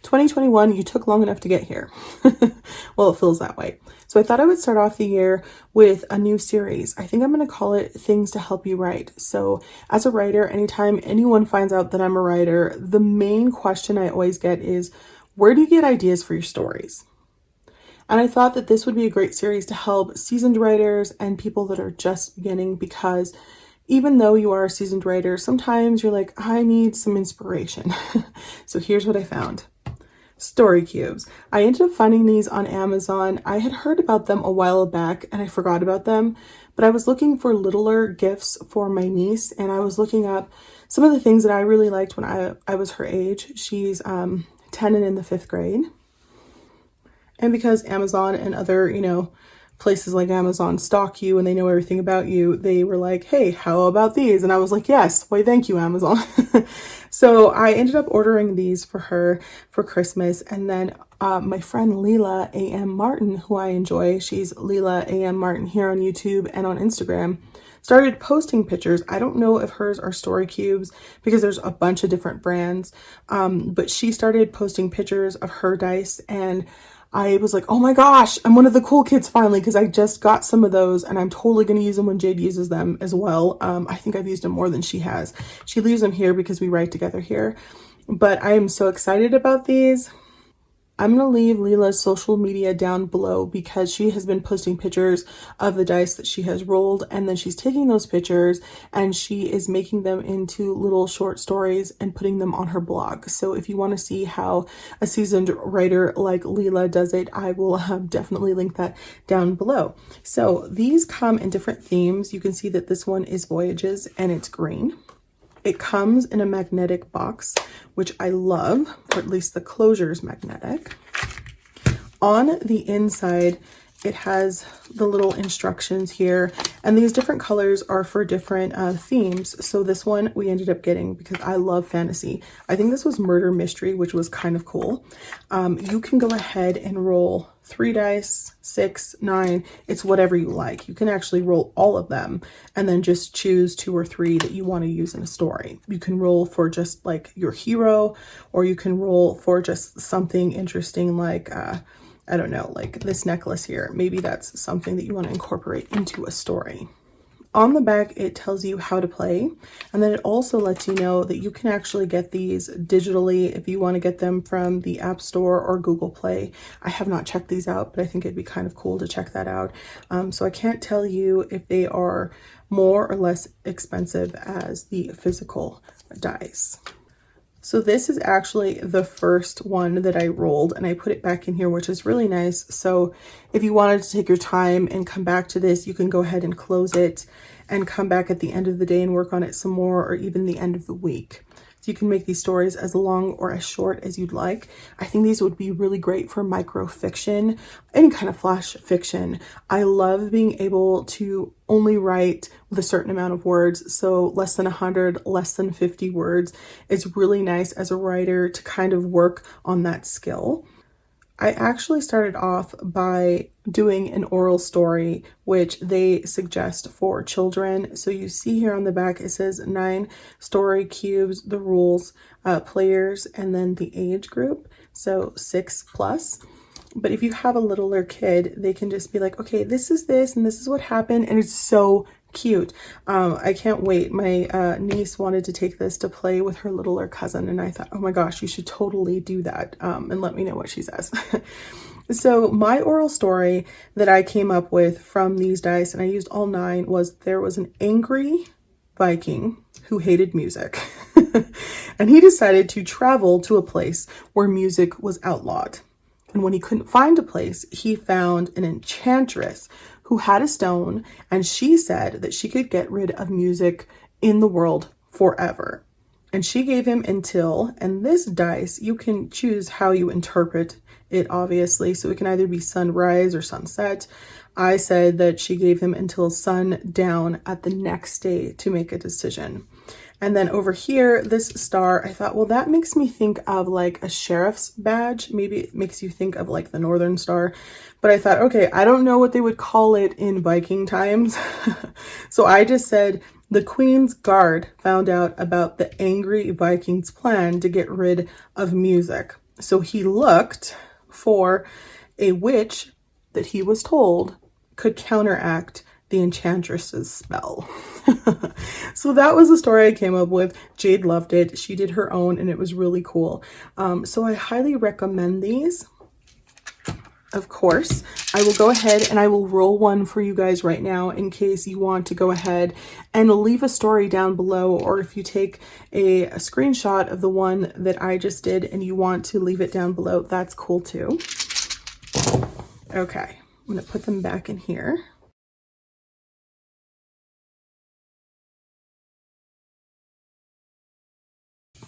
2021, you took long enough to get here. Well, it feels that way. So I thought I would start off the year with a new series. I think I'm going to call it Things to Help You Write. So as a writer, anytime anyone finds out that I'm a writer, the main question I always get is, where do you get ideas for your stories? And I thought that this would be a great series to help seasoned writers and people that are just beginning, because even though you are a seasoned writer, sometimes you're like, I need some inspiration. So here's what I found. Story cubes. I ended up finding these on Amazon. I had heard about them a while back and I forgot about them, but I was looking for littler gifts for my niece, and I was looking up some of the things that I really liked when I was her age. She's 10 and in the 5th grade. And because Amazon and other, places like Amazon stock you and they know everything about you, they were like, hey, how about these? And I was like, yes, why, thank you, Amazon. So I ended up ordering these for her for Christmas. And then my friend Leila A.M. Martin, who I enjoy, she's Leila A.M. Martin here on YouTube and on Instagram, started posting pictures. I don't know if hers are story cubes because there's a bunch of different brands, but she started posting pictures of her dice, and I was like, oh my gosh, I'm one of the cool kids finally, because I just got some of those and I'm totally going to use them when Jade uses them as well. I think I've used them more than she has. She leaves them here because we write together here, but I am so excited about these. I'm going to leave Leila's social media down below because she has been posting pictures of the dice that she has rolled, and then she's taking those pictures and she is making them into little short stories and putting them on her blog. So if you want to see how a seasoned writer like Leila does it, I will definitely link that down below. So these come in different themes. You can see that this one is Voyages and it's green. It comes in a magnetic box, which I love, or at least the closure is magnetic. On the inside, it has the little instructions here, and these different colors are for different themes. So this one we ended up getting because I love fantasy. I think this was murder mystery, which was kind of cool. You can go ahead and roll 3 dice, 6, 9, it's whatever you like. You can actually roll all of them and then just choose 2 or 3 that you want to use in a story. You can roll for just like your hero, or you can roll for just something interesting like I don't know, like this necklace here. Maybe that's something that you want to incorporate into a story. On the back, it tells you how to play, and then it also lets you know that you can actually get these digitally if you want to get them from the App Store or Google Play. I have not checked these out, but I think it'd be kind of cool to check that out. So I can't tell you if they are more or less expensive as the physical dice. So this is actually the first one that I rolled, and I put it back in here, which is really nice. So if you wanted to take your time and come back to this, you can go ahead and close it and come back at the end of the day and work on it some more, or even the end of the week. So you can make these stories as long or as short as you'd like. I think these would be really great for microfiction, any kind of flash fiction. I love being able to only write with a certain amount of words, so less than 100, less than 50 words. It's really nice as a writer to kind of work on that skill. I actually started off by doing an oral story, which they suggest for children. So you see here on the back, it says 9 story cubes, the rules, players, and then the age group. So 6+. But if you have a littler kid, they can just be like, okay, this is this, and this is what happened. And it's so cute. I can't wait. My niece wanted to take this to play with her littler cousin, and I thought, oh my gosh, you should totally do that, and let me know what she says. So my oral story that I came up with from these dice, and I used all 9, was there was an angry Viking who hated music, and he decided to travel to a place where music was outlawed. And when he couldn't find a place, he found an enchantress who had a stone, and she said that she could get rid of music in the world forever. And she gave him until, and this dice, you can choose how you interpret it, obviously. So it can either be sunrise or sunset. I said that she gave him until sundown at the next day to make a decision. And then over here, this star, I thought, well, that makes me think of like a sheriff's badge. Maybe it makes you think of like the Northern Star. But I thought, okay, I don't know what they would call it in Viking times. So I just said, the Queen's Guard found out about the angry Vikings' plan to get rid of music. So he looked for a witch that he was told could counteract the enchantress's spell. So that was the story I came up with. Jade loved it. She did her own and it was really cool. So I highly recommend these. Of course, I will go ahead and I will roll one for you guys right now in case you want to go ahead and leave a story down below, or if you take a screenshot of the one that I just did and you want to leave it down below, that's cool too. Okay, I'm gonna put them back in here.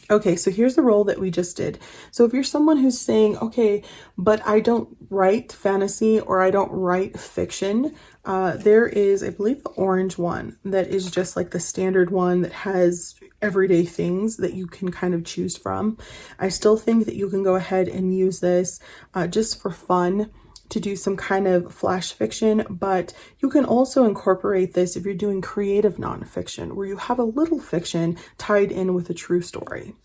Okay, so here's the roll that we just did. So if you're someone who's saying, okay, but I don't write fantasy or I don't write fiction, there is, I believe, the orange one that is just like the standard one that has everyday things that you can kind of choose from. I still think that you can go ahead and use this just for fun to do some kind of flash fiction, but you can also incorporate this if you're doing creative nonfiction, where you have a little fiction tied in with a true story.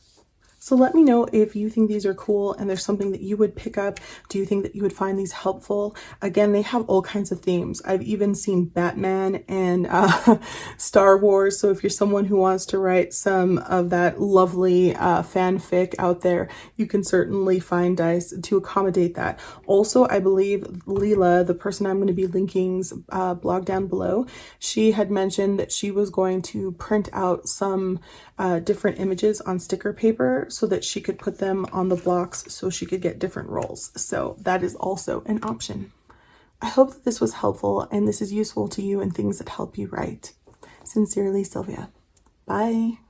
So let me know if you think these are cool and there's something that you would pick up. Do you think that you would find these helpful? Again, they have all kinds of themes. I've even seen Batman and Star Wars. So if you're someone who wants to write some of that lovely fanfic out there, you can certainly find dice to accommodate that. Also, I believe Leila, the person I'm going to be linking's blog down below, she had mentioned that she was going to print out some different images on sticker paper so that she could put them on the blocks so she could get different rolls. So that is also an option. I hope that this was helpful and this is useful to you and things that help you write. Sincerely, Sylvia. Bye.